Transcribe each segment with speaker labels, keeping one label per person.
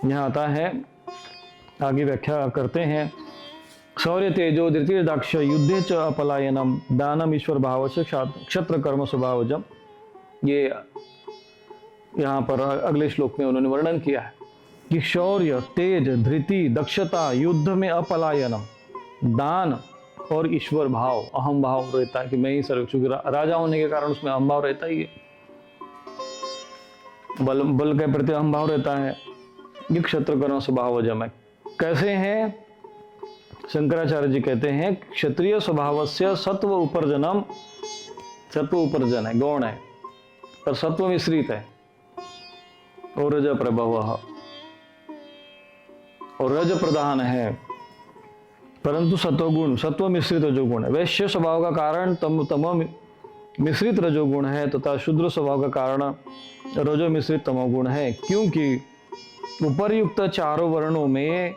Speaker 1: यहाँ आता है, आगे व्याख्या करते हैं। शौर्य तेजो धृतिर दक्ष युद्धे च अपलायनम दानम ईश्वर भाव से क्षत्र कर्म स्वभावजम। ये यहाँ पर अगले श्लोक में उन्होंने वर्णन किया है कि शौर्य, तेज, धृति, दक्षता, युद्ध में अपलायनम, दान और ईश्वर भाव, अहम भाव रहता है कि मैं ही सर्व, चूंकि राजा होने के कारण उसमें अहम भाव रहता ही है, बल के प्रति अहम भाव रहता है। ये क्षत्र कर्म स्वभावजम है। कैसे हैं? शंकराचार्य जी कहते हैं क्षत्रिय स्वभाव से सत्व उपर्जनम, सत्व उपर्जन है, गौण है, पर सत्व मिश्रित है, और रज प्रभव, और रज प्रधान है, परंतु सत्वगुण, सत्व मिश्रित रजोगुण है। वैश्य स्वभाव का कारण तमो मिश्रित रजोगुण है तथा शूद्र स्वभाव का कारण रजो मिश्रित तमोगुण है, क्योंकि उपर्युक्त चारों वर्णों में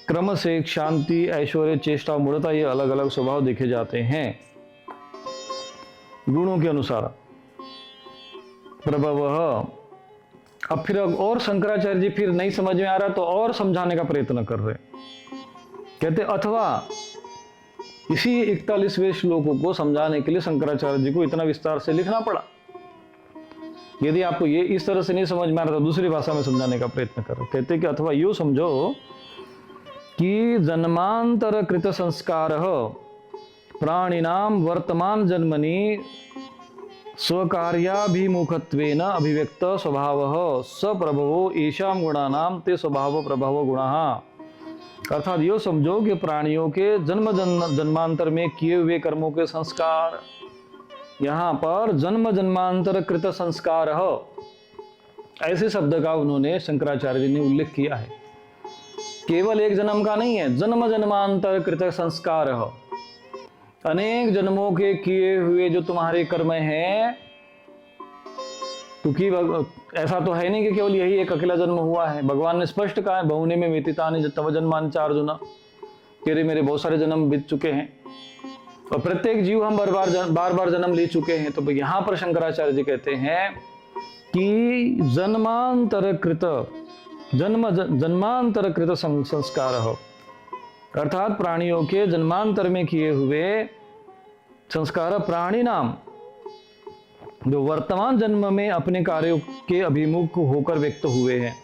Speaker 1: क्रम से शांति, ऐश्वर्य, चेष्टा, मूढ़ता ये अलग अलग स्वभाव देखे जाते हैं गुणों के अनुसार। प्रभव। अब फिर और शंकराचार्य जी फिर नहीं समझ में आ रहा तो और समझाने का प्रयत्न कर रहे, कहते अथवा इसी 41वें श्लोकों को समझाने के लिए शंकराचार्य जी को इतना विस्तार से लिखना पड़ा। यदि आपको ये इस तरह से नहीं समझ में आ रहा तो दूसरी भाषा में समझाने का प्रयत्न कर रहे। कहते कि अथवा यूं समझो कि जन्मांतर कृत संस्कार प्राणिनाम वर्तमान जन्मनि स्वकार्याभिमुखत्वेन अभिव्यक्त स्वभाव स प्रभवो ईशाम गुणानाम ते स्वभाव प्रभाव गुणाः। अर्थात यो समझो कि प्राणियों के जन्मांतर में किए हुए कर्मों के संस्कार, यहाँ पर जन्म जन्मांतर कृत संस्कार ऐसे शब्द का उन्होंने शंकराचार्य जी ने उल्लेख किया है। केवल एक जन्म का नहीं है, जन्म जन्मांतर कृत संस्कार, अनेक जन्मों के किए हुए जो तुम्हारे कर्म हैं, क्योंकि ऐसा तो है नहीं कि केवल यही एक अकेला जन्म हुआ है। भगवान ने स्पष्ट कहा है, बहुने में व्यतीतानि तव जन्मानि च अर्जुन, तेरे मेरे बहुत सारे जन्म बीत चुके हैं और प्रत्येक जीव हम बार बार जन्म ले चुके हैं। तो यहाँ पर शंकराचार्य जी कहते हैं कि जन्मांतर कृत, जन्मांतर कृत संस्कार हो, अर्थात प्राणियों के जन्मांतर में किए हुए संस्कार प्राणी नाम जो वर्तमान जन्म में अपने कार्यों के अभिमुख होकर व्यक्त हुए हैं।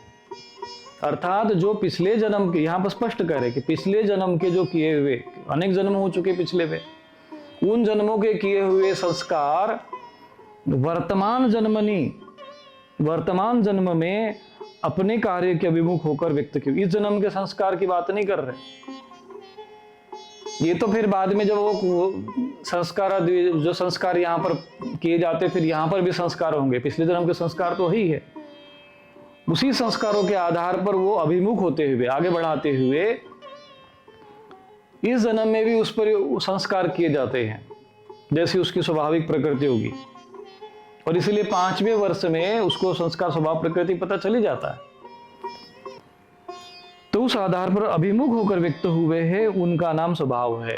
Speaker 1: अर्थात जो पिछले जन्म के, यहाँ पर स्पष्ट कह रहे कि पिछले जन्म के जो किए हुए, अनेक जन्म हो चुके पिछले में, उन जन्मों के किए हुए संस्कार वर्तमान जन्म में अपने कार्य के अभिमुख होकर व्यक्त किए। इस जन्म के संस्कार की बात नहीं कर रहे, ये तो फिर बाद में जब वो संस्कार, जो संस्कार यहाँ पर किए जाते फिर यहाँ पर भी संस्कार होंगे, पिछले जन्म के संस्कार तो ही है, उसी संस्कारों के आधार पर वो अभिमुख होते हुए, आगे बढ़ाते हुए इस जन्म में भी उस पर संस्कार किए जाते हैं जैसी उसकी स्वाभाविक प्रकृति होगी, और इसलिए 5वें वर्ष में उसको संस्कार स्वभाव प्रकृति पता चली जाता है। तो उस आधार पर अभिमुख होकर व्यक्त हुए हैं, उनका नाम स्वभाव है।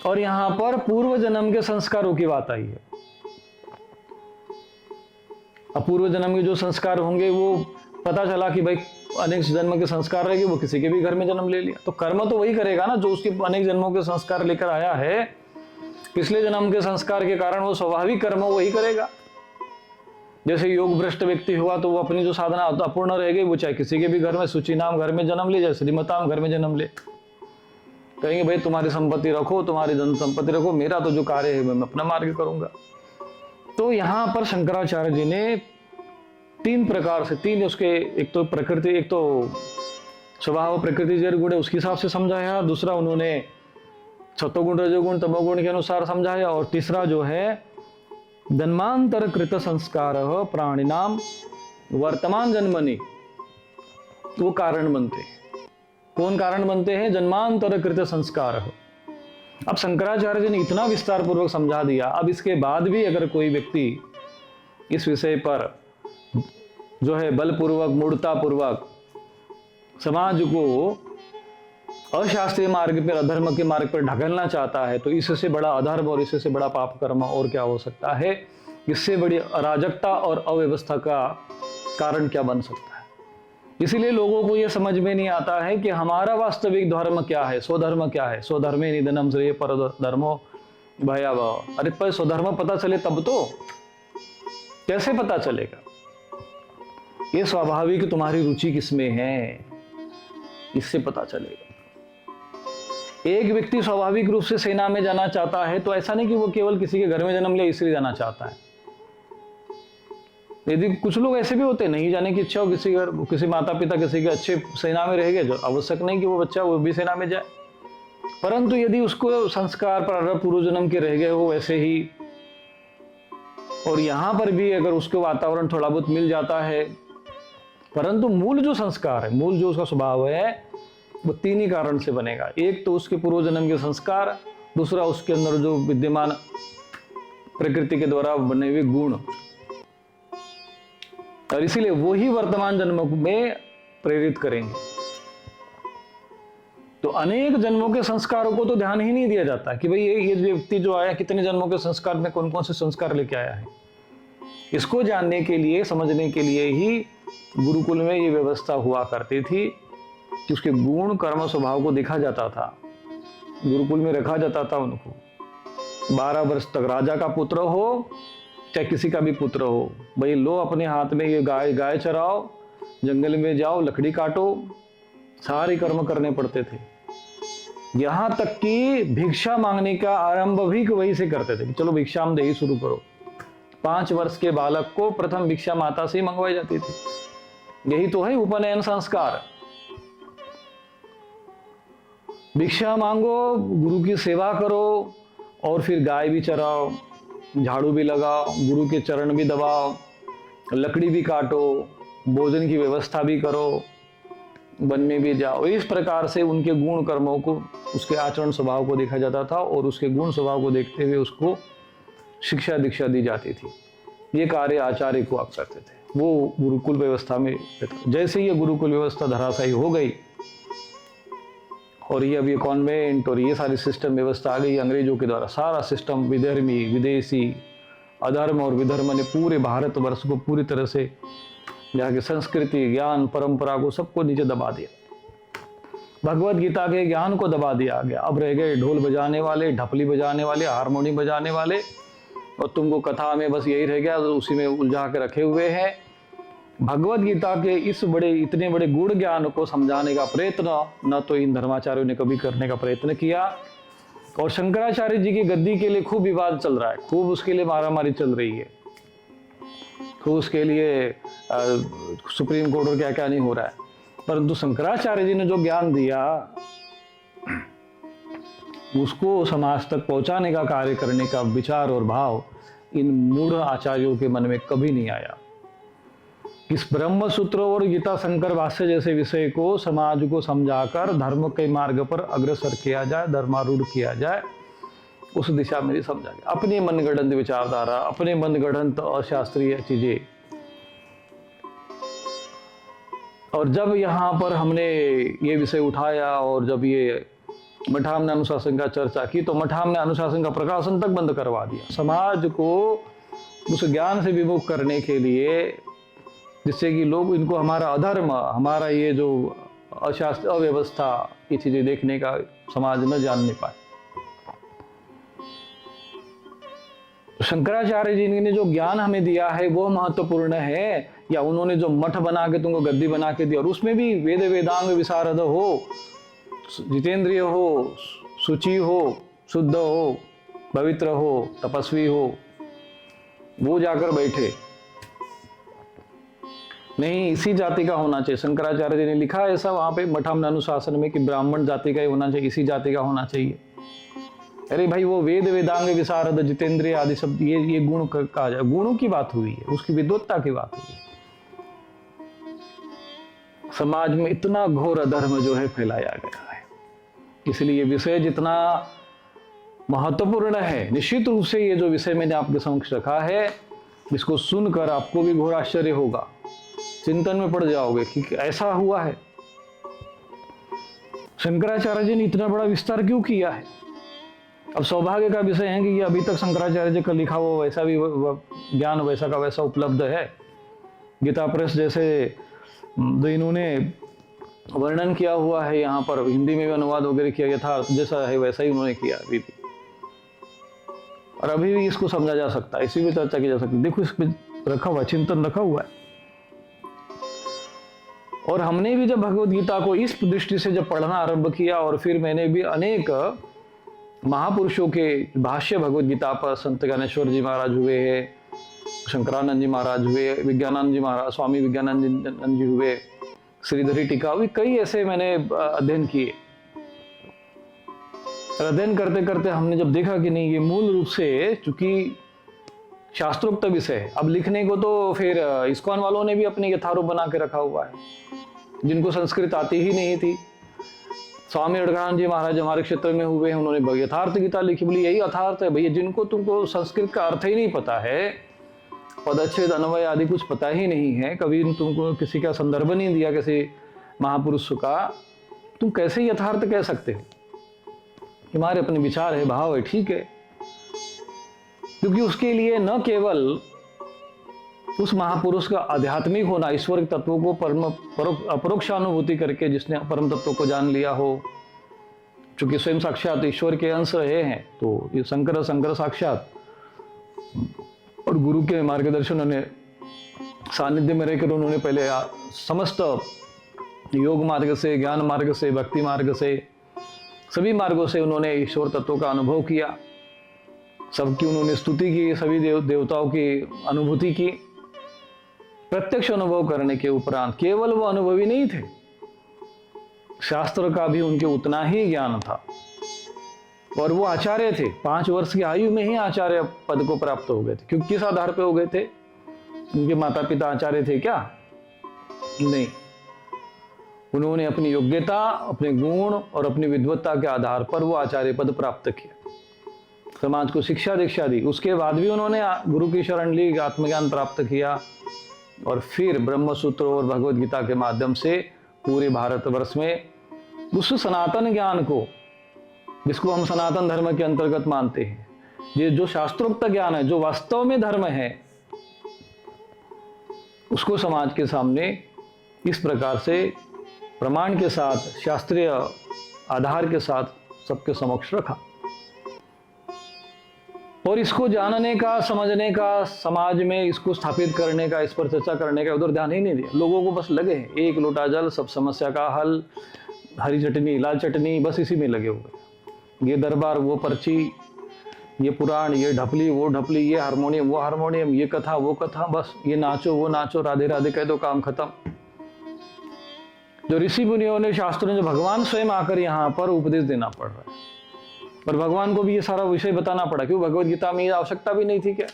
Speaker 1: और यहां पर पूर्व जन्म के संस्कारों की बात आई है। अब पूर्व जन्म के जो संस्कार होंगे वो पता चला कि भाई अनेक जन्म के संस्कार रहेंगे, वो किसी के भी घर में जन्म ले लिया, तो कर्म तो वही करेगा ना जो उसके अनेक जन्मों के संस्कार लेकर आया है। पिछले जन्म के संस्कार के कारण वो स्वाभाविक कर्म वही करेगा। जैसे योग भ्रष्ट व्यक्ति हुआ तो वो अपनी जो साधना अपूर्ण रह गई, वो चाहे किसी के भी घर में, सूची नाम घर में जन्म ले, चाहे श्रीमताम घर में जन्म ले, कहेंगे भाई तुम्हारी संपत्ति रखो, तुम्हारी धन संपत्ति रखो, मेरा तो जो कार्य है मैं अपना मार्ग करूंगा। तो यहाँ पर शंकराचार्य जी ने 3 प्रकार से, 3 उसके, एक तो प्रकृति, एक तो स्वभाव प्रकृति जड़ गुण है उसके हिसाब से समझाया, दूसरा उन्होंने सत्वगुण रजोगुण तमोगुण के अनुसार समझाया, और तीसरा जो है जन्मांतर कृत संस्कार प्राणिनाम वर्तमान जन्मनि, वो कारण बनते हैं। कौन कारण बनते हैं? जन्मांतर कृत संस्कार। अब शंकराचार्य जी ने इतना विस्तार पूर्वक समझा दिया, अब इसके बाद भी अगर कोई व्यक्ति इस विषय पर जो है बलपूर्वक, मूढ़ता पूर्वक समाज को अशास्त्रीय मार्ग पर, अधर्म के मार्ग पर ढकेलना चाहता है, तो इससे बड़ा अधर्म और इससे बड़ा पाप कर्म और क्या हो सकता है? इससे बड़ी अराजकता और अव्यवस्था का कारण क्या बन सकता है। इसीलिए लोगों को यह समझ में नहीं आता है कि हमारा वास्तविक धर्म क्या है, स्वधर्म क्या है। स्वधर्मे निधनम श्रेय पर धर्मो भयावह। अरे पर स्वधर्म पता चले तब तो, कैसे पता चलेगा? ये स्वाभाविक तुम्हारी रुचि किसमें है, इससे पता चलेगा। एक व्यक्ति स्वाभाविक रूप से सेना में जाना चाहता है तो ऐसा नहीं कि वो केवल किसी के घर में जन्म लिया इसलिए जाना चाहता है। यदि कुछ लोग ऐसे भी होते हैं, नहीं जाने की इच्छा हो किसी घर, किसी माता पिता किसी के अच्छे सेना में रह गए, जो आवश्यक नहीं कि वो बच्चा वो भी सेना में जाए, परंतु यदि उसको संस्कार प्रारब्ध पूर्व जन्म के रह गए हो वैसे ही, और यहाँ पर भी अगर उसको वातावरण थोड़ा बहुत मिल जाता है, परंतु मूल जो संस्कार है, मूल जो उसका स्वभाव है, वो तीन ही कारण से बनेगा। एक तो उसके पूर्व जन्म के संस्कार, दूसरा उसके अंदर जो विद्यमान प्रकृति के द्वारा बने हुए गुण, और इसीलिए वो ही वर्तमान जन्म में प्रेरित करेंगे। तो अनेक जन्मों के संस्कारों को तो ध्यान ही नहीं दिया जाता कि भाई ये व्यक्ति जो आया कितने जन्मों के संस्कार में कौन कौन से संस्कार लेके आया है। इसको जानने के लिए, समझने के लिए ही गुरुकुल में ये व्यवस्था हुआ करती थी कि उसके गुण कर्म स्वभाव को देखा जाता था, गुरुकुल में रखा जाता था उनको। 12 वर्ष तक राजा का पुत्र हो चाहे किसी का भी पुत्र हो, भाई लो अपने हाथ में ये गाय चराओ, जंगल में जाओ, लकड़ी काटो, सारे कर्म करने पड़ते थे। यहां तक कि भिक्षा मांगने का आरंभ भी वही से करते थे कि चलो भिक्षाम देही शुरू करो। 5 वर्ष के बालक को प्रथम भिक्षा माता से ही मंगवाई जाती थी। यही तो है उपनयन संस्कार। भिक्षा मांगो, गुरु की सेवा करो, और फिर गाय भी चराओ, झाड़ू भी लगाओ, गुरु के चरण भी दबाओ, लकड़ी भी काटो, भोजन की व्यवस्था भी करो, वन में भी जाओ। इस प्रकार से उनके गुण कर्मों को, उसके आचरण स्वभाव को देखा जाता था, और उसके गुण स्वभाव को देखते हुए उसको शिक्षा दीक्षा दी जाती थी। ये कार्य आचार्य को आप करते थे, वो गुरुकुल व्यवस्था में। जैसे ये गुरुकुल व्यवस्था धराशायी हो गई और ये अब ये कॉन्वेंट और ये सारी सिस्टम व्यवस्था आ गई अंग्रेजों के द्वारा, सारा सिस्टम विधर्मी विदेशी अधर्म और विधर्म ने पूरे भारतवर्ष को पूरी तरह से, जहाँ की संस्कृति ज्ञान परंपरा को सबको नीचे दबा दिया। भगवत गीता के ज्ञान को दबा दिया गया। अब रह गए ढोल बजाने वाले, ढपली बजाने वाले, हारमोनी बजाने वाले, और तुमको कथा में बस यही रह गया, उसी में उलझा के रखे हुए हैं। भगवत गीता के इतने बड़े गुण ज्ञान को समझाने का प्रयत्न न तो इन धर्माचार्यों ने कभी करने का प्रयत्न किया, और शंकराचार्य जी की गद्दी के लिए खूब विवाद चल रहा है, खूब उसके लिए मारामारी चल रही है, खूब उसके लिए सुप्रीम कोर्ट और क्या क्या नहीं हो रहा है। परंतु शंकराचार्य जी ने जो ज्ञान दिया उसको समाज तक पहुंचाने का कार्य करने का विचार और भाव इन मूढ़ आचार्यों के मन में कभी नहीं आया। इस ब्रह्म सूत्र और गीता शंकर भाष्य जैसे विषय को समाज को समझाकर धर्म के मार्ग पर अग्रसर किया जाए, धर्मारूढ़ किया जाए, उस दिशा में नहीं समझा गया। अपने मनगढ़ंत विचारधारा, अपने मनगढ़ंत अशास्त्रीय चीजें। और जब यहाँ पर हमने ये विषय उठाया और जब ये मठामने अनुशासन का चर्चा की, तो मठामने अनुशासन का प्रकाशन तक बंद करवा दिया, समाज को उस ज्ञान से विमुख करने के लिए, जिससे कि लोग इनको हमारा अधर्म, हमारा ये जो अशास्त्र अव्यवस्था, ये चीजें देखने का समाज न जान नहीं पाए। शंकराचार्य जी ने जो ज्ञान हमें दिया है वो महत्वपूर्ण है, या उन्होंने जो मठ बना के तुमको गद्दी बना के दिया, और उसमें भी वेद वेदांग विशारद हो, जितेंद्रिय हो, शुचि हो, शुद्ध हो, पवित्र हो, तपस्वी हो, वो जाकर बैठे। नहीं, इसी जाति का होना चाहिए। शंकराचार्य जी ने लिखा है ऐसा वहां पे मठामने अनुशासन में कि ब्राह्मण जाति का ही होना चाहिए, इसी जाति का होना चाहिए। अरे भाई, वो वेद वेदांग विशारद जितेंद्रिय आदि शब्द ये गुण कहा जाए, गुणों की बात हुई है, उसकी विद्वत्ता की बात हुई है। समाज में इतना घोर अधर्म जो है फैलाया गया है, इसलिए ये विषय जितना महत्वपूर्ण है, निश्चित रूप से ये जो विषय मैंने आपके समक्ष रखा है, इसको सुनकर आपको भी घोर आश्चर्य होगा, चिंतन में पड़ जाओगे कि ऐसा हुआ है। शंकराचार्य जी ने इतना बड़ा विस्तार क्यों किया है? अब सौभाग्य का विषय है कि ये अभी तक शंकराचार्य जी का लिखा हुआ वैसा भी ज्ञान वैसा का वैसा उपलब्ध है, गीता प्रेस जैसे जो इन्होंने वर्णन किया हुआ है यहाँ पर, हिंदी में भी अनुवाद वगैरह किया, यथार्थ जैसा है वैसा ही उन्होंने किया अभी भी, और अभी भी इसको समझा जा सकता है, इसी पे चर्चा की जा सकती है। देखो इस पे रखा हुआ चिंतन रखा हुआ है। और हमने भी जब भगवत गीता को इस दृष्टि से जब पढ़ना आरंभ किया, और फिर मैंने भी अनेक महापुरुषों के भाष्य भगवत गीता पर, संत ज्ञानेश्वर जी महाराज हुए हैं, शंकरानंद जी महाराज हुए, विज्ञानंद जी महाराज, स्वामी विज्ञानंद जी हुए, श्रीधरी टीका हुई, कई ऐसे मैंने अध्ययन किए। अध्ययन करते करते हमने जब देखा कि नहीं, ये मूल रूप से चूंकि शास्त्रोक्त विषय है, अब लिखने को तो फिर इस्कॉन वालों ने भी अपने यथारूप बना के रखा हुआ है, जिनको संस्कृत आती ही नहीं थी। स्वामी विवेकानंद जी महाराज हमारे क्षेत्र में हुए हैं, उन्होंने यथार्थ गीता लिखी, बोली यही यथार्थ है भैया, जिनको तुमको संस्कृत का अर्थ ही नहीं पता है, पदच्छेद अन्वय आदि कुछ पता ही नहीं है, कभी तुमको किसी का संदर्भ नहीं दिया किसी महापुरुष का, तुम कैसे यथार्थ कह सकते हो? हमारे अपने विचार है, भाव है, ठीक है, क्योंकि उसके लिए न केवल उस महापुरुष का आध्यात्मिक होना, ईश्वर तत्वों को अपरोक्षानुभूति करके जिसने परम तत्व को जान लिया हो, चूंकि स्वयं साक्षात ईश्वर के अंश रहे हैं, तो ये शंकर साक्षात और गुरु के मार्गदर्शन ने सानिध्य में रहकर उन्होंने पहले समस्त योग मार्ग से, ज्ञान मार्ग से, भक्ति मार्ग से, सभी मार्गों से उन्होंने ईश्वर तत्वों का अनुभव किया, सबकी उन्होंने स्तुति की, सभी देवताओं की अनुभूति की। प्रत्यक्ष अनुभव करने के उपरांत केवल वो अनुभवी नहीं थे, शास्त्र का भी उनके उतना ही ज्ञान था, और वो आचार्य थे। 5 वर्ष की आयु में ही आचार्य पद को प्राप्त हो गए थे। क्योंकि किस आधार पे हो गए थे? उनके माता पिता आचार्य थे क्या? नहीं, उन्होंने अपनी योग्यता, अपने गुण और अपनी विद्वत्ता के आधार पर वो आचार्य पद प्राप्त किया, समाज को शिक्षा दीक्षा दी। उसके बाद भी उन्होंने गुरु की शरण ली, आत्मज्ञान प्राप्त किया, और फिर ब्रह्म सूत्र और भगवत गीता के माध्यम से पूरे भारतवर्ष में उस सनातन ज्ञान को, जिसको हम सनातन धर्म के अंतर्गत मानते हैं, ये जो शास्त्रोक्त ज्ञान है, जो वास्तव में धर्म है, उसको समाज के सामने इस प्रकार से प्रमाण के साथ, शास्त्रीय आधार के साथ सबके समक्ष रखा। और इसको जानने का, समझने का, समाज में इसको स्थापित करने का, इस पर चर्चा करने का उधर ध्यान ही नहीं दिया। लोगों को बस लगे हैं एक लोटा जल, सब समस्या का हल, हरी चटनी, लाल चटनी, बस इसी में लगे हुए। ये दरबार, वो पर्ची, ये पुराण, ये ढपली, वो ढपली, ये हारमोनियम, वो हारमोनियम, ये कथा, वो कथा, बस ये नाचो, वो नाचो, राधे राधे कह दो, काम खत्म। जो ऋषि मुनियों ने, शास्त्रों ने, भगवान स्वयं आकर यहाँ पर उपदेश देना पड़ रहा है, पर भगवान को भी ये सारा विषय बताना पड़ा। क्यों? भगवत गीता में आवश्यकता भी नहीं थी क्या?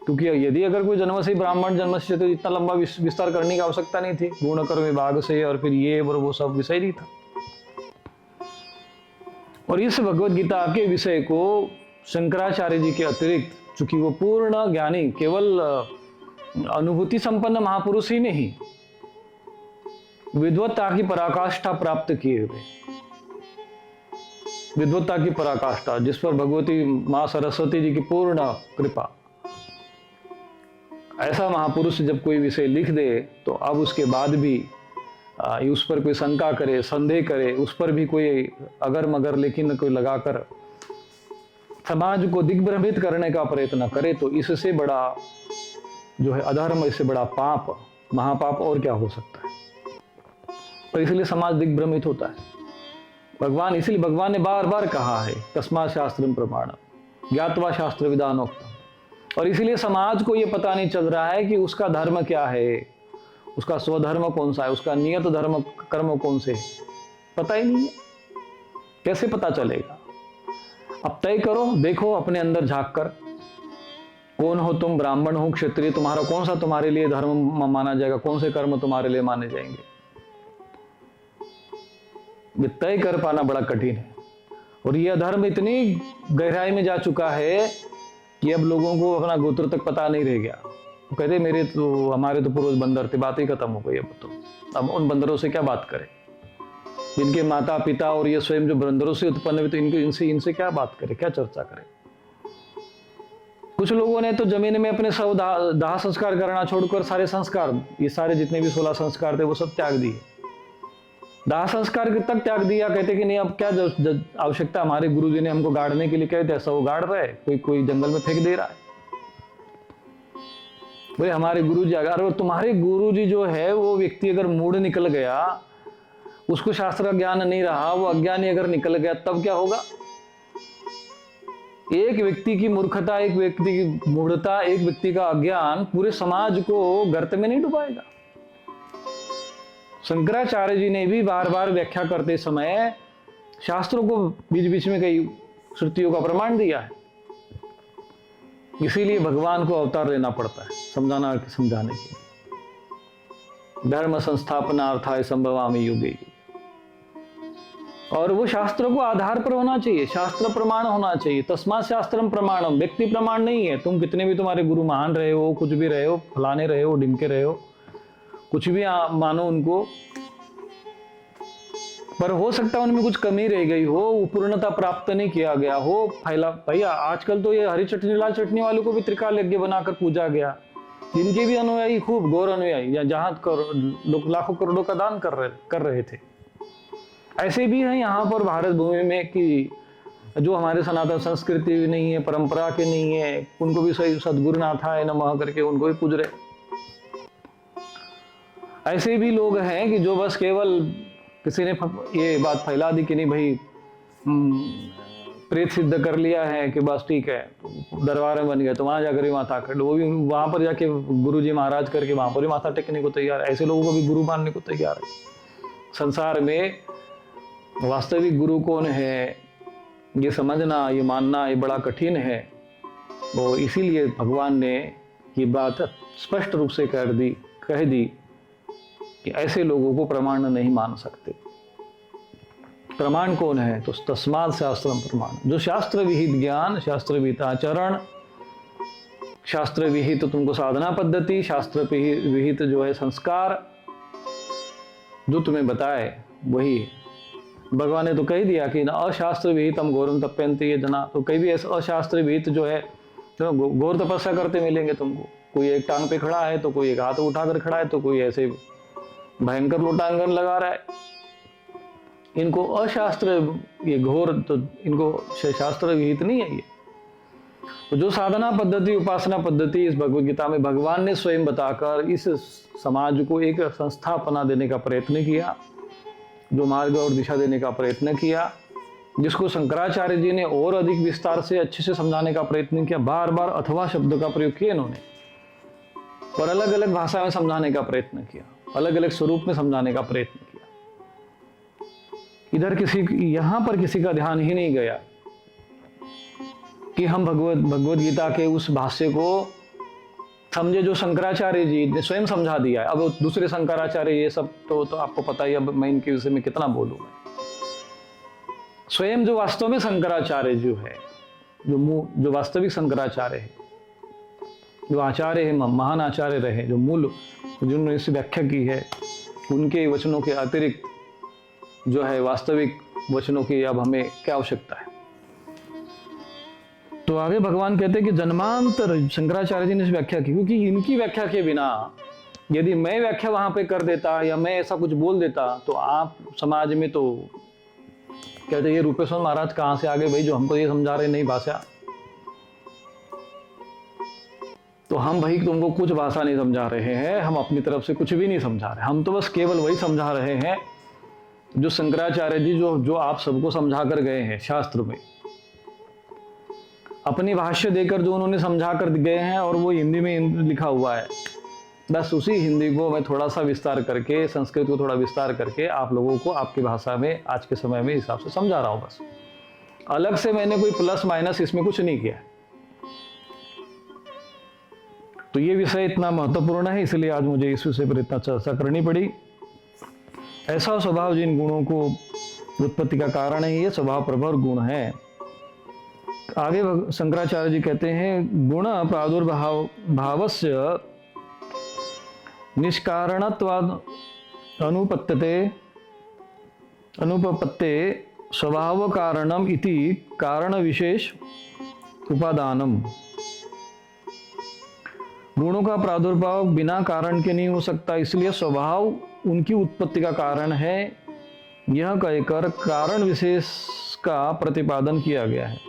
Speaker 1: क्योंकि यदि अगर कोई जन्म से ही ब्राह्मण जन्म से, तो इतना लंबा विस्तार करने की आवश्यकता नहीं थी, गुण कर्म विभाग से, और फिर ये और वो सब विषय नहीं था। और इस भगवत गीता के विषय को शंकराचार्य जी के अतिरिक्त, चूंकि वो पूर्ण ज्ञानी, केवल अनुभूति संपन्न महापुरुष ही नहीं, विद्वत्ता की पराकाष्ठा प्राप्त किए हुए, विद्वत्ता की पराकाष्ठा, जिस पर भगवती मां सरस्वती जी की पूर्ण कृपा, ऐसा महापुरुष जब कोई विषय लिख दे, तो अब उसके बाद भी उस पर कोई शंका करे, संदेह करे, उस पर भी कोई अगर मगर लेकिन कोई लगाकर समाज को दिग्भ्रमित करने का प्रयत्न करे, तो इससे बड़ा जो है अधर्म, इससे बड़ा पाप, महापाप और क्या हो सकता है। और इसलिए समाज दिग्भ्रमित होता है। भगवान, इसलिए भगवान ने बार बार कहा है, तस्मात् शास्त्रम प्रमाणम ज्ञात्वा शास्त्र विधानोक्तम। और इसीलिए समाज को यह पता नहीं चल रहा है कि उसका धर्म क्या है, उसका स्वधर्म कौन सा है, उसका नियत धर्म कर्म कौन से है, पता ही नहीं है। कैसे पता चलेगा? अब तय करो, देखो अपने अंदर झांक कर, कौन हो तुम? ब्राह्मण हो, क्षत्रिय, तुम्हारा कौन सा तुम्हारे लिए धर्म माना जाएगा, कौन से कर्म तुम्हारे लिए माने जाएंगे? ये तय कर पाना बड़ा कठिन है। और यह धर्म इतनी गहराई में जा चुका है कि अब लोगों को अपना गोत्र तक पता नहीं रह गया। वो कहते मेरे तो, हमारे तो पूर्वज बंदर थे, बात ही खत्म हो गई। अब उन बंदरों से क्या बात करें, जिनके माता पिता और ये स्वयं जो बंदरों से उत्पन्न हुए, तो इनसे क्या बात करें, क्या चर्चा करें? कुछ लोगों ने तो जमीन में अपने सब दाह संस्कार करना छोड़कर सारे संस्कार, ये सारे जितने भी 16 संस्कार थे वो सब त्याग दिए। दाह संस्कार तक त्याग दिया, कहते कि नहीं अब क्या आवश्यकता, हमारे गुरुजी ने हमको गाड़ने के लिए कह दिया, सब गाड़ रहे, कोई जंगल में फेंक दे रहा है। बोले हमारे गुरुजी, अगर तुम्हारे गुरुजी जो है वो व्यक्ति अगर मूड निकल गया, उसको शास्त्र ज्ञान नहीं रहा, वो अज्ञानी अगर निकल गया, तब क्या होगा? एक व्यक्ति की मूर्खता, एक व्यक्ति की मूढ़ता, एक व्यक्ति का अज्ञान पूरे समाज को गर्त में नहीं डुबाएगा। शंकराचार्य जी ने भी बार बार व्याख्या करते समय शास्त्रों को बीच बीच में कई श्रुतियों का प्रमाण दिया है। इसीलिए भगवान को अवतार लेना पड़ता है समझाने के लिए। धर्म संस्थापनार्थाय संभवामि युगे, और वो शास्त्रों को आधार पर होना चाहिए, शास्त्र प्रमाण होना चाहिए। तस्मात् शास्त्रम प्रमाणम, व्यक्ति प्रमाण नहीं है। तुम कितने भी तुम्हारे गुरु महान रहे हो, कुछ भी रहे हो, फलाने रहे हो, ढिमके रहे हो, कुछ भी मानो उनको, पर हो सकता है उनमें कुछ कमी रह गई हो, वो पूर्णता प्राप्त नहीं किया गया हो। फैला भैया आजकल तो ये हरी चटनी लाल चटनी वालों को भी त्रिकाल यज्ञ बनाकर पूजा गया, जिनके भी अनुयायी खूब गौर अनुयायी, या जहां लोग लाखों करोड़ों का दान कर रहे थे। ऐसे भी हैं यहाँ पर भारत भूमि में कि जो हमारे सनातन संस्कृति भी नहीं है, परंपरा के नहीं है, उनको भी सही सद्गुरुनाथाय नमः करके उनको भी पूज रहे। ऐसे भी लोग हैं कि जो बस केवल किसी ने ये बात फैला दी कि नहीं भाई प्रेत सिद्ध कर लिया है कि बस ठीक है, दरबार में बन गया तो वहां जाकर भी माथा टेक, वो भी वहां पर जाके गुरुजी महाराज करके वहां पर भी माथा टेकने को तैयार है। ऐसे लोगों को भी गुरु मानने को तैयार है। संसार में वास्तविक गुरु कौन है, ये समझना, ये मानना, ये बड़ा कठिन है। वो इसीलिए भगवान ने ये बात स्पष्ट रूप से कह दी कि ऐसे लोगों को प्रमाण नहीं मान सकते। प्रमाण कौन है? तो तस्मात् शास्त्रम प्रमाण, जो शास्त्र विहित ज्ञान, शास्त्र विहित आचरण, शास्त्र विहित तुमको साधना पद्धति, शास्त्र विहित जो है संस्कार जो तुम्हें बताए वही है। भगवान ने तो कह दिया कि अशास्त्र विहित हम घोरम तप्यन्ति ये जना, तो कहीं भी ऐसा अशास्त्र विहित जो है तो घोर तपस्या करते मिलेंगे तुमको। कोई एक टांग पे खड़ा है, तो कोई एक हाथ उठाकर खड़ा है, तो कोई ऐसे भयंकर लोटांगन लगा रहा है। इनको अशास्त्र, ये घोर, तो इनको शास्त्र विहित नहीं है ये। तो जो साधना पद्धति, उपासना पद्धति इस भगवद गीता में भगवान ने स्वयं बताकर इस समाज को एक संस्थापना देने का प्रयत्न किया, जो मार्ग और दिशा देने का प्रयत्न किया, जिसको शंकराचार्य जी ने और अधिक विस्तार से अच्छे से समझाने का प्रयत्न किया। बार बार अथवा शब्द का प्रयोग किया इन्होंने, और अलग अलग भाषा में समझाने का प्रयत्न किया, अलग अलग स्वरूप में समझाने का प्रयत्न किया। इधर यहां पर किसी का ध्यान ही नहीं गया कि हम भगवद गीता के उस भाष्य को समझे जो शंकराचार्य जी ने स्वयं समझा दिया है। अब दूसरे शंकराचार्य ये सब तो आपको पता ही, अब मैं इनके विषय में कितना बोलूं। मैं स्वयं जो वास्तव में शंकराचार्य जो है, जो वास्तविक शंकराचार्य है, जो आचार्य है, महान आचार्य रहे, जो मूल जिन्होंने इस व्याख्या की है, उनके वचनों के अतिरिक्त जो है वास्तविक वचनों की अब हमें क्या आवश्यकता है। तो आगे भगवान कहते हैं कि जन्मांतर शंकराचार्य जी ने इस व्याख्या की, क्योंकि इनकी व्याख्या के बिना यदि मैं व्याख्या वहां पे कर देता या मैं ऐसा कुछ बोल देता तो आप समाज में तो कहते ये रूपेश्वर महाराज कहां से आ गए भाई, जो हमको ये समझा रहे नहीं भाषा। तो हम भाई तुमको कुछ भाषा नहीं समझा रहे हैं, हम अपनी तरफ से कुछ भी नहीं समझा रहे, हम तो बस केवल वही समझा रहे हैं जो शंकराचार्य जी जो आप सबको समझा कर गए हैं शास्त्र में, अपनी भाष्य देकर जो उन्होंने समझा कर गए हैं, और वो हिंदी में लिखा हुआ है। बस उसी हिंदी को मैं थोड़ा सा विस्तार करके, संस्कृत को थोड़ा विस्तार करके आप लोगों को आपकी भाषा में आज के समय में हिसाब से समझा रहा हूं। बस अलग से मैंने कोई प्लस माइनस इसमें कुछ नहीं किया। तो ये विषय इतना महत्वपूर्ण है, इसलिए आज मुझे इस विषय पर इतना चर्चा करनी पड़ी। ऐसा स्वभाव जिन गुणों को उत्पत्ति का कारण है, ये स्वभाव प्रभर गुण है। आगे शंकराचार्य जी कहते हैं गुण प्रादुर्भाव भावस्य निष्कारणत्वाद अनुपपत्ते स्वभाव कारणम इति कारण विशेष उपादानम। गुणों का प्रादुर्भाव बिना कारण के नहीं हो सकता, इसलिए स्वभाव उनकी उत्पत्ति का कारण है, यह कहकर कारण विशेष का प्रतिपादन किया गया है।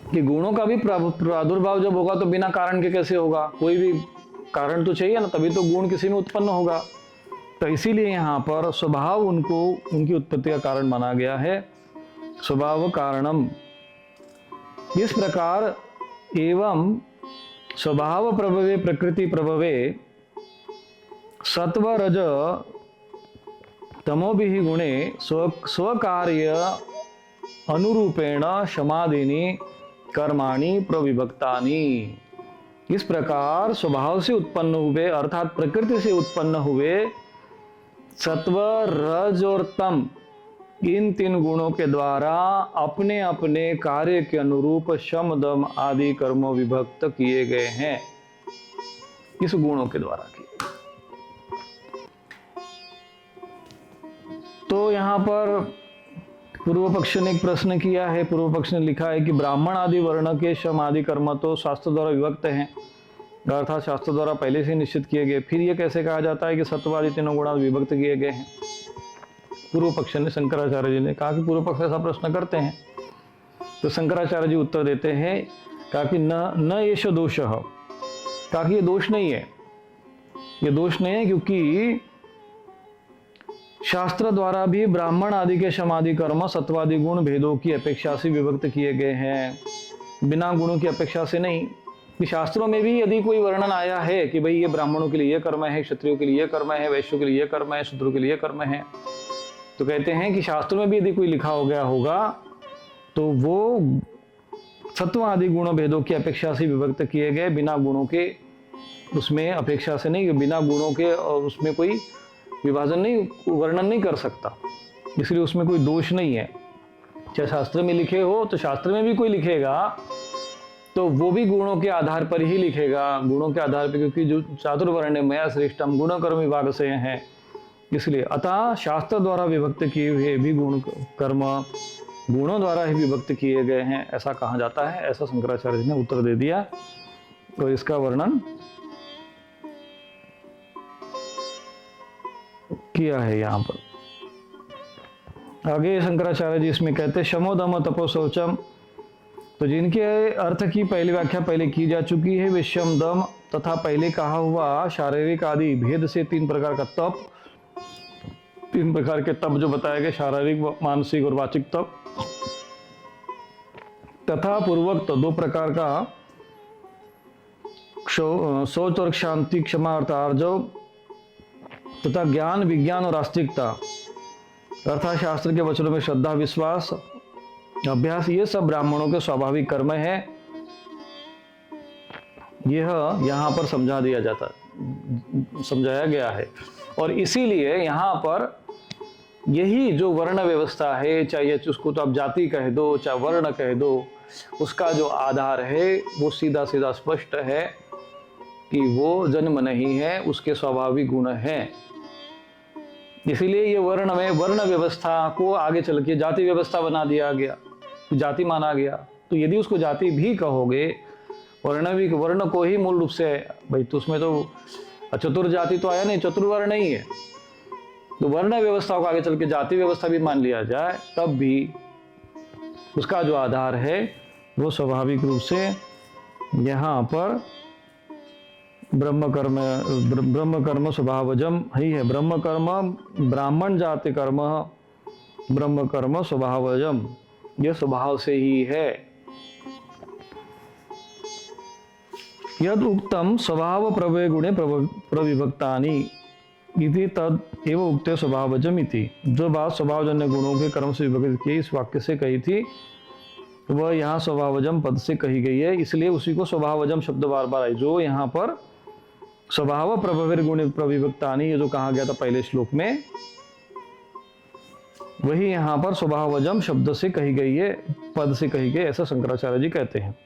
Speaker 1: कि गुणों का भी प्रादुर्भाव जब होगा तो बिना कारण के कैसे होगा, कोई भी कारण तो चाहिए ना, तभी तो गुण किसी में उत्पन्न होगा। तो इसीलिए यहाँ पर स्वभाव उनको उनकी उत्पत्ति का कारण माना गया है, स्वभाव कारणम। इस प्रकार एवं स्वभाव प्रभवे प्रकृति प्रभवे सत्व रज तमोभिः गुणे स्वकार्य अनुरूपेण समाधिनी कर्माणि प्रविभक्तानि। इस प्रकार स्वभाव से उत्पन्न हुए अर्थात प्रकृति से उत्पन्न हुए सत्व रज और तम, इन तीन गुणों के द्वारा अपने अपने कार्य के अनुरूप शम दम आदि कर्म विभक्त किए गए हैं। इस गुणों के द्वारा किए। तो यहाँ पर पूर्व पक्ष ने एक प्रश्न किया है। पूर्व पक्ष ने लिखा है कि ब्राह्मण आदि वर्ण के शम आदि कर्म तो शास्त्र द्वारा विभक्त हैं, अर्थात शास्त्र द्वारा पहले से निश्चित किए गए, फिर यह कैसे कहा जाता है कि सत्वादि तीनों गुण विभक्त किए गए हैं। पूर्व पक्ष ने, शंकराचार्य जी ने कहा कि पूर्व पक्ष ऐसा प्रश्न करते हैं। तो शंकराचार्य जी उत्तर देते हैं, कहा कि न एष दोषः, कहा कि ये दोष नहीं है, ये दोष नहीं है, क्योंकि शास्त्र द्वारा भी ब्राह्मण आदि के शमादि कर्म सत्वादि गुण भेदों की अपेक्षा से विभक्त किए गए हैं, बिना गुणों की अपेक्षा से नहीं। कि शास्त्रों में भी यदि कोई वर्णन आया है कि भाई ये ब्राह्मणों के लिए ये कर्म है, क्षत्रियों के लिए ये कर्म है, वैश्यों के लिए ये कर्म है, शूद्रों के लिए ये कर्म है, तो कहते हैं कि शास्त्रों में भी यदि कोई लिखा हो गया होगा तो वो सत्व आदि गुण भेदों की अपेक्षा से विभक्त किए गए, बिना गुणों के उसमें अपेक्षा से नहीं, बिना गुणों के और उसमें कोई विभाजन नहीं, वर्णन नहीं कर सकता, इसलिए उसमें कोई दोष नहीं है। चाहे शास्त्र में लिखे हो तो शास्त्र में भी कोई लिखेगा तो वो भी गुणों के आधार पर ही लिखेगा, गुणों के आधार पर, क्योंकि जो चातुर्वर्ण मया श्रेष्ठम गुण कर्म विभाग से हैं, इसलिए अतः शास्त्र द्वारा विभक्त किए हुए भी गुण कर्म गुणों द्वारा ही विभक्त किए गए हैं, ऐसा कहा जाता है। ऐसा शंकराचार्य जी ने उत्तर दे दिया। तो इसका वर्णन किया है यहाँ पर। आगे शंकराचार्य जी इसमें कहते शमो दम तपो शौचम, तो जिनके अर्थ की पहली व्याख्या पहले की जा चुकी है, वे शम दम तथा पहले कहा हुआ शारीरिक आदि भेद से तीन प्रकार का तप, तीन प्रकार के तप जो बताए गए, शारीरिक, मानसिक और वाचिक तप, तथा पूर्वक दो प्रकार का शौच और शांति, क्षमा अर्थ आर्जव, तथा ज्ञान विज्ञान और आस्तिकता अर्थात शास्त्र के वचनों में श्रद्धा विश्वास अभ्यास, ये सब ब्राह्मणों के स्वाभाविक कर्म है। यह यहाँ पर समझाया गया है। और इसीलिए यहाँ पर यही जो वर्ण व्यवस्था है, चाहे उसको तो आप जाति कह दो, चाहे वर्ण कह दो, उसका जो आधार है वो सीधा सीधा स्पष्ट है कि वो जन्म नहीं है, उसके स्वाभाविक गुण हैं। इसीलिए ये वर्ण व्यवस्था को आगे चल के जाति व्यवस्था बना दिया गया, जाति माना गया। तो यदि उसको जाति भी कहोगे, वर्ण को ही मूल रूप से, भाई तो उसमें तो चतुर जाति तो आया नहीं, चतुर्वर्ण नहीं है, तो वर्ण व्यवस्था को आगे चल के जाति व्यवस्था भी मान लिया जाए, तब भी उसका जो आधार है वो स्वाभाविक रूप से यहाँ पर ब्रह्म कर्म स्वभावजम ही है। ब्रह्म कर्म ब्राह्मण जाति कर्म ब्रह्म कर्म स्वभावजम, यह स्वभाव से ही है। यद उक्तम स्वभाव प्रभवे गुणे प्रविभक्तानि इति तद एव उक्ते स्वभावजम इति, जो बात स्वभावजन्य गुणों के कर्म से विभक्त की इस वाक्य से कही थी वह यहाँ स्वभावजम पद से कही गई है, इसलिए उसी को स्वभावजम शब्द बार बार आई। जो यहाँ पर स्वभाव प्रभवेर गुण प्रविभक्तानि, ये जो कहा गया था पहले श्लोक में, वही यहाँ पर स्वभावजम शब्द से कही गई है, पद से कही गई, ऐसा शंकराचार्य जी कहते हैं।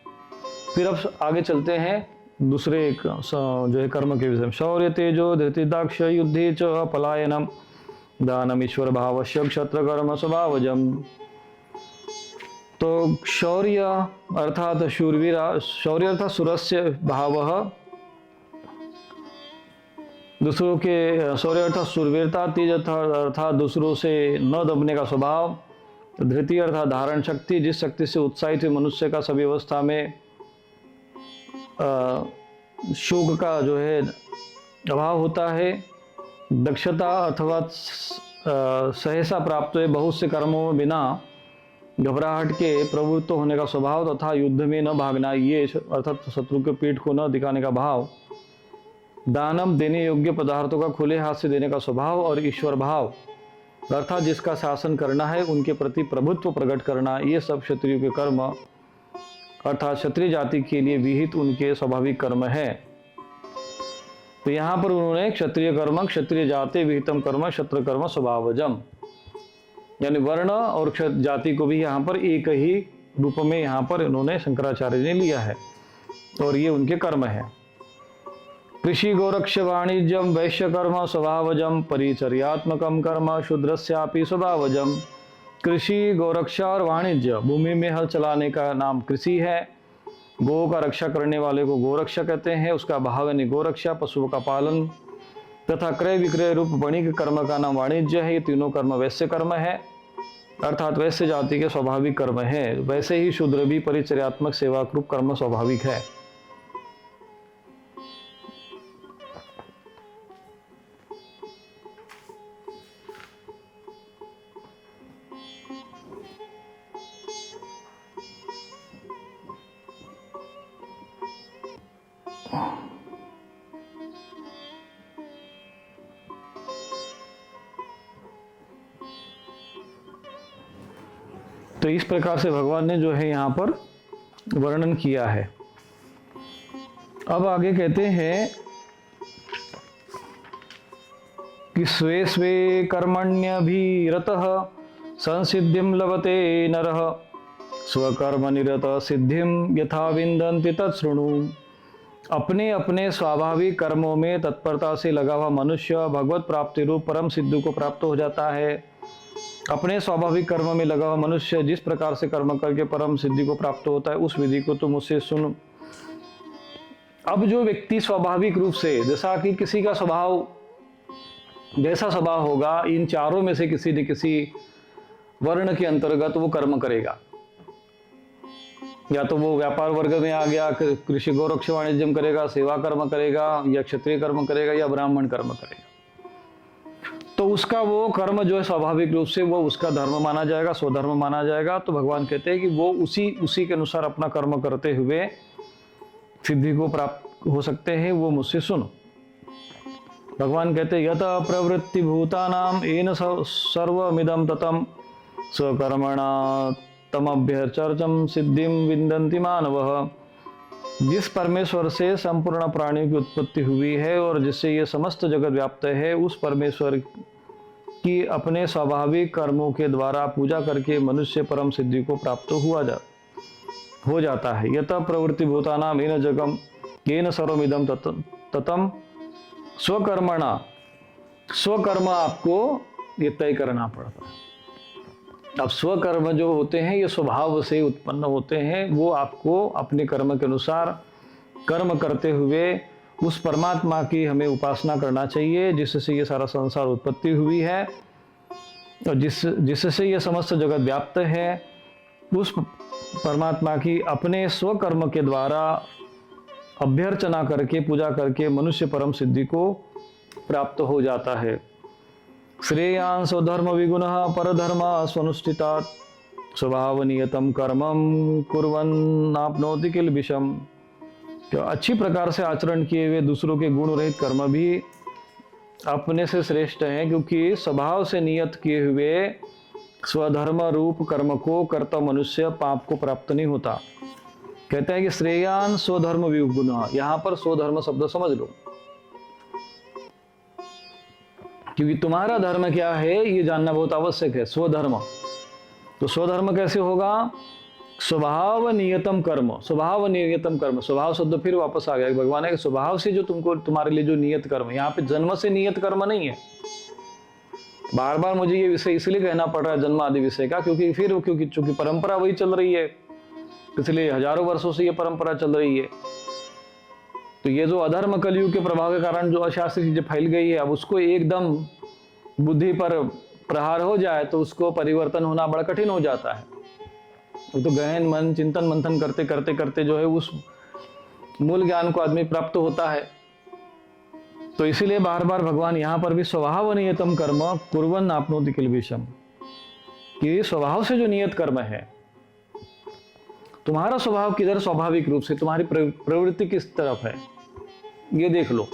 Speaker 1: फिर अब आगे चलते हैं दूसरे एक जो है कर्म के विषय में। शौर्य तेजो धृतिदाक्ष युद्धे च पलायनम दानम ईश्वर भावश्य क्षत्र कर्म स्वभावजम। तो शौर्य अर्थात शूरवीरा, शौर्य अर्थात सुरस्य भावः, दूसरों के, शौर्य अर्थात शूरवीरता, तेज अर्थात दूसरों से न दबने का स्वभाव, धृति अर्थात धारण शक्ति, जिस शक्ति से उत्साहित हुए मनुष्य का सभी अवस्था में शोक का जो है अभाव होता है। दक्षता अथवा सहसा प्राप्त हुए बहुत से कर्मों में बिना घबराहट के प्रवृत्त होने का स्वभाव तथा युद्ध में न भागना, ये अर्थात शत्रु के पीठ को न दिखाने का भाव। दानम देने योग्य पदार्थों का खुले हाथ से देने का स्वभाव और ईश्वर भाव अर्थात जिसका शासन करना है उनके प्रति प्रभुत्व प्रकट करना, ये सब क्षत्रियों के कर्म अर्थात क्षत्रिय जाति के लिए विहित उनके स्वाभाविक कर्म है। तो यहाँ पर उन्होंने क्षत्रिय कर्म क्षत्रिय जाति विहितम कर्म क्षत्र कर्म स्वभावजम, यानी वर्ण और जाति को भी यहाँ पर एक ही रूप में यहाँ पर इन्होंने शंकराचार्य ने लिया है और ये उनके कर्म है। कृषि गोरक्ष वाणिज्यम वैश्य कर्म स्वभावजम परिचर्यात्मकम कर्म शूद्रस्यापि स्वभावजम। कृषि गोरक्षा और वाणिज्य, भूमि में हल चलाने का नाम कृषि है। गो का रक्षा करने वाले को गोरक्षा कहते हैं, उसका भाव यानी गोरक्षा, पशुओं का पालन तथा क्रय विक्रय रूप वणिक कर्म का नाम वाणिज्य है। ये तीनों कर्म वैश्य कर्म है अर्थात वैश्य जाति के स्वाभाविक कर्म है। वैसे ही शूद्र भी परिचर्यात्मक सेवा रूप कर्म स्वाभाविक है। तो इस प्रकार से भगवान ने जो है यहाँ पर वर्णन किया है। अब आगे कहते हैं कि स्वे स्वे कर्मण्यभिरतः संसिद्धिं लभते नरः स्वकर्म निरत सिद्धिं यथा विन्दन्ति तत्शृणु। अपने अपने स्वाभाविक कर्मों में तत्परता से लगा हुआ मनुष्य भगवत प्राप्ति रूप परम सिद्धि को प्राप्त हो जाता है। अपने स्वाभाविक कर्म में लगा हुआ मनुष्य जिस प्रकार से कर्म करके परम सिद्धि को प्राप्त होता है उस विधि को तो मुझसे सुन। अब जो व्यक्ति स्वाभाविक रूप से, जैसा कि किसी का स्वभाव जैसा स्वभाव होगा, इन चारों में से किसी न किसी वर्ण के अंतर्गत वो कर्म करेगा। या तो वो व्यापार वर्ग में आ गया, कृषि गोरक्ष वाणिज्यम करेगा, सेवा कर्म करेगा, या क्षत्रिय कर्म करेगा, या ब्राह्मण कर्म करेगा। तो उसका वो कर्म जो है स्वाभाविक रूप से वो उसका धर्म माना जाएगा, स्वधर्म माना जाएगा। तो भगवान कहते हैं कि वो उसी के अनुसार अपना कर्म करते हुए सिद्धि को प्राप्त हो सकते हैं, वो मुझसे सुनो। भगवान कहते हैं यत प्रवृत्ति भूतानाम येन सर्वमिदं ततम स्वकर्मणा तमभ्यर्चर्चम सिद्धिं विन्दन्ति मानवः। जिस परमेश्वर से संपूर्ण प्राणियों की उत्पत्ति हुई है और जिससे ये समस्त जगत व्याप्त है, उस परमेश्वर की अपने स्वाभाविक कर्मों के द्वारा पूजा करके मनुष्य परम सिद्धि को प्राप्त हो जाता है। यत प्रवृत्ति भूतानाम येन जगम येन सर्वमिदं ततम स्वकर्मणा, स्वकर्म आपको ये तय करना पड़ता है। अब स्वकर्म जो होते हैं ये स्वभाव से उत्पन्न होते हैं, वो आपको अपने कर्म के अनुसार कर्म करते हुए उस परमात्मा की हमें उपासना करना चाहिए जिससे ये सारा संसार उत्पत्ति हुई है और जिससे ये समस्त जगत व्याप्त है। उस परमात्मा की अपने स्वकर्म के द्वारा अभ्यर्चना करके पूजा करके मनुष्य परम सिद्धि को प्राप्त हो जाता है। श्रेयान् स्वधर्म विगुणः परधर्म स्वनुष्ठितात् स्वभाव नियतम कर्मम कुर्वन्नाप्नोति किल्बिषम्। तो अच्छी प्रकार से आचरण किए हुए दूसरों के गुण रहित कर्म भी अपने से श्रेष्ठ हैं, क्योंकि स्वभाव से नियत किए हुए स्वधर्म रूप कर्म को करता मनुष्य पाप को प्राप्त नहीं होता। कहते हैं कि श्रेयान् स्वधर्म विगुणः, यहाँ पर स्वधर्म शब्द समझ लो, क्योंकि तुम्हारा धर्म क्या है ये जानना बहुत आवश्यक है। स्वधर्म, तो स्वधर्म कैसे होगा? स्वभाव नियतम कर्म, स्वभाव नियतम कर्म, स्वभाव शब्द फिर वापस आ गया। भगवान है कि स्वभाव से जो तुमको तुम्हारे लिए जो नियत कर्म, यहाँ पे जन्म से नियत कर्म नहीं है। बार बार मुझे ये विषय इसलिए कहना पड़ रहा है जन्म आदि विषय का, क्योंकि चूंकि परंपरा वही चल रही है, इसलिए हजारों वर्षों से ये परंपरा चल रही है। तो ये जो अधर्म कलयुग के प्रभाव के कारण जो अशास्त्रीय चीजें फैल गई है, अब उसको एकदम बुद्धि पर प्रहार हो जाए तो उसको परिवर्तन होना बड़ा कठिन हो जाता है। वो तो गहन मन चिंतन मंथन करते करते करते जो है उस मूल ज्ञान को आदमी प्राप्त होता है। तो इसीलिए बार बार भगवान यहाँ पर भी स्वभाव नियतम कर्म कुर्वन् आपनोति किल्बिषम्, कि स्वभाव से जो नियत कर्म है, तुम्हारा स्वभाव किधर स्वाभाविक रूप से तुम्हारी प्रवृत्ति किस तरफ है, ये देख लो।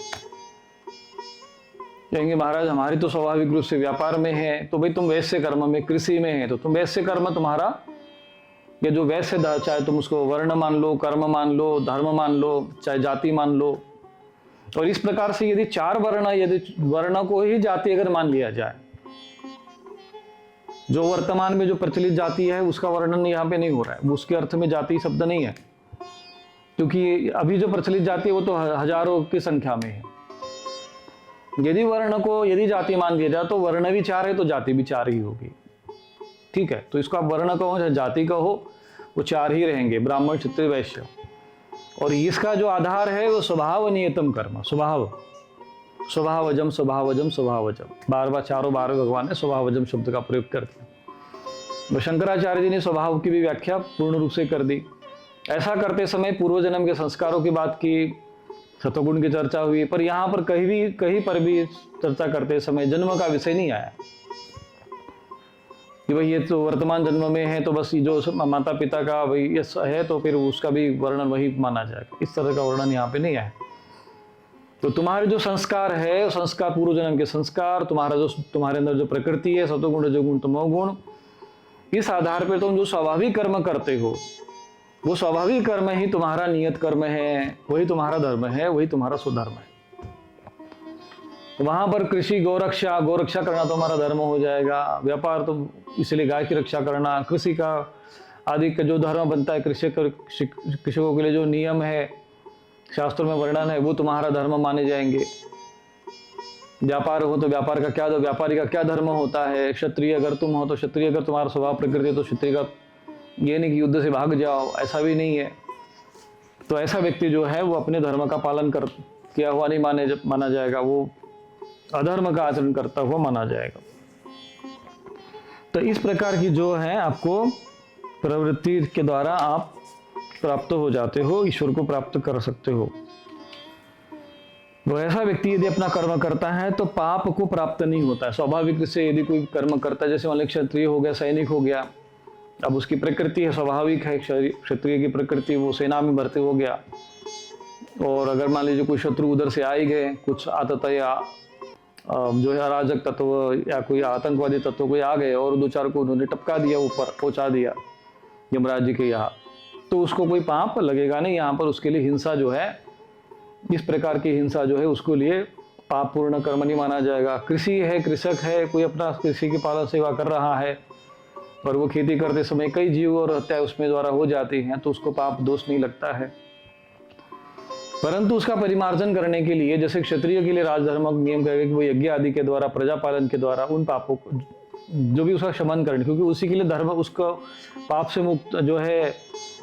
Speaker 1: कहेंगे महाराज हमारी तो स्वाभाविक रूप से व्यापार में है, तो भाई तुम वैश्य कर्म में, कृषि में है, तो तुम वैश्य कर्म तुम्हारा, ये जो वैश्य, चाहे तुम उसको वर्ण मान लो, कर्म मान लो, धर्म मान लो, चाहे जाति मान लो। और इस प्रकार से यदि चार वर्ण, यदि वर्ण को ही जाति अगर मान लिया जाए, जो वर्तमान में जो प्रचलित जाति है उसका वर्णन यहाँ पे नहीं हो रहा है, उसके अर्थ में जाति शब्द नहीं है, क्योंकि अभी जो प्रचलित जाति है वो तो हजारों की संख्या में है। यदि वर्ण को यदि जाति मान लिया जाए तो वर्ण भी चार है तो जाति भी चार ही होगी, ठीक है। तो इसको आप वर्ण कहो या जाति कहो, वो चार ही रहेंगे, ब्राह्मण क्षत्रिय वैश्य। और इसका जो आधार है वो स्वभाव नियतम कर्म, स्वभावजम स्वभावजम स्वभावजम, बार बार चारों बार भगवान ने स्वभावजम शब्द का प्रयोग कर दिया। तो शंकराचार्य जी ने स्वभाव की भी व्याख्या पूर्ण रूप से कर दी। ऐसा करते समय पूर्व जन्म के संस्कारों की बात की, सतोगुण की चर्चा हुई, पर यहाँ पर कहीं पर भी चर्चा करते समय जन्म का विषय नहीं आया कि भाई ये तो वर्तमान जन्म में है तो बस जो माता पिता का भाई ये है तो फिर उसका भी वर्णन वही माना जाएगा, इस तरह का वर्णन यहाँ पे नहीं आया। तो तुम्हारे जो संस्कार है, संस्कार पूर्व जन्म के संस्कार, तुम्हारे अंदर जो प्रकृति है, सतोगुण रजोगुण तमोगुण, इस आधार पर तुम जो स्वाभाविक कर्म करते हो, वो स्वाभाविक कर्म ही तुम्हारा नियत कर्म है, वही तुम्हारा धर्म है, वही तुम्हारा स्वधर्म है। तो वहां पर कृषि गौरक्षा करना तुम्हारा धर्म हो जाएगा, व्यापार तो इसलिए गाय की रक्षा करना, कृषि का आदि का जो धर्म बनता है, कृषकों के लिए जो नियम है शास्त्रों में वर्णन है, वो तुम्हारा धर्म माने जाएंगे। व्यापार हो तो व्यापारी का क्या धर्म होता है, क्षत्रिय अगर तुम हो तो क्षत्रिय, अगर तुम्हारा स्वभाव प्रकृति है तो क्षत्रिय का ये नहीं कि युद्ध से भाग जाओ, ऐसा भी नहीं है। तो ऐसा व्यक्ति जो है वो अपने धर्म का पालन किया हुआ नहीं माना जाएगा, वो अधर्म का आचरण करता हुआ माना जाएगा। तो इस प्रकार की जो है आपको प्रवृत्ति के द्वारा आप प्राप्त हो जाते हो, ईश्वर को प्राप्त कर सकते हो। तो ऐसा व्यक्ति यदि अपना कर्म करता है तो पाप को प्राप्त नहीं होता है। स्वाभाविक से यदि कोई कर्म करता है, जैसे मान लो क्षत्रिय हो गया, सैनिक हो गया, अब उसकी प्रकृति है, स्वाभाविक है क्षत्रिय की प्रकृति, वो सेना में भर्ती हो गया। और अगर मान लीजिए कोई शत्रु उधर से आ ही गए, कुछ आतताया जो है अराजक तत्व या कोई आतंकवादी तत्व कोई आ गए और दो चार को उन्होंने टपका दिया, ऊपर पहुंचा दिया यमराज जी के यहाँ, तो उसको कोई पाप लगेगा नहीं। यहाँ पर उसके लिए हिंसा जो है, इस प्रकार की हिंसा जो है उसके लिए पाप पूर्ण कर्म नहीं माना जाएगा। कृषि है, कृषक है, कोई अपना कृषि की पालन सेवा कर रहा है और वो खेती करते समय कई जीव और हत्या उसमें द्वारा हो जाती हैं, तो उसको पाप दोष नहीं लगता है। परंतु उसका परिमार्जन करने के लिए, जैसे क्षत्रिय के लिए राजधर्म नियम कहेगा कि वो यज्ञ आदि के द्वारा, प्रजा पालन के द्वारा उन पापों को जो भी उसका क्षमन करने, क्योंकि उसी के लिए धर्म, उसको पाप से मुक्त जो है